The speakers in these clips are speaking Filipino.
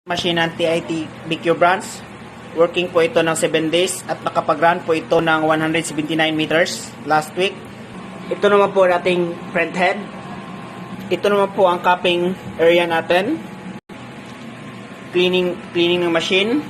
Machine ng TIT BQ branch. Working po ito ng 7 days at nakapag-run po ito ng 179 meters last week. Ito naman po ating front head. Ito naman po ang capping area natin. Cleaning ng machine.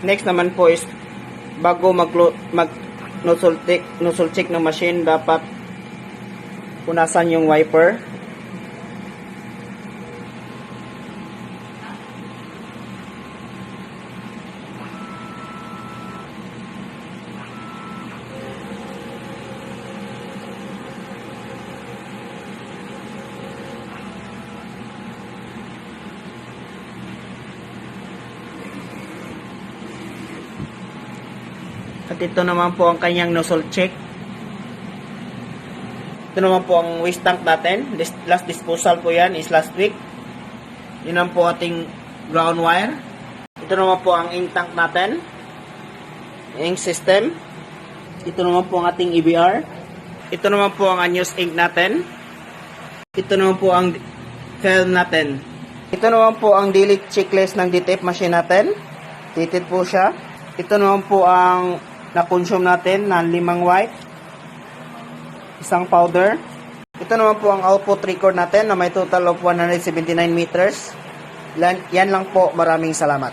Next naman po is bago mag nozzle check ng machine, dapat punasan yung wiper. At ito naman po ang kanyang nozzle check. Ito naman po ang waste tank natin. Last disposal po yan is last week. Yun naman po ating ground wire. Ito naman po ang ink tank natin. Ink system. Ito naman po ang ating EBR. Ito naman po ang unused ink natin. Ito naman po ang film natin. Ito naman po ang daily checklist ng DTF machine natin. Dated po siya. Ito naman po ang na-consume natin na 5 white, isang powder. Ito naman po ang output record natin na may total of 179 meters. Yan lang po. Maraming salamat.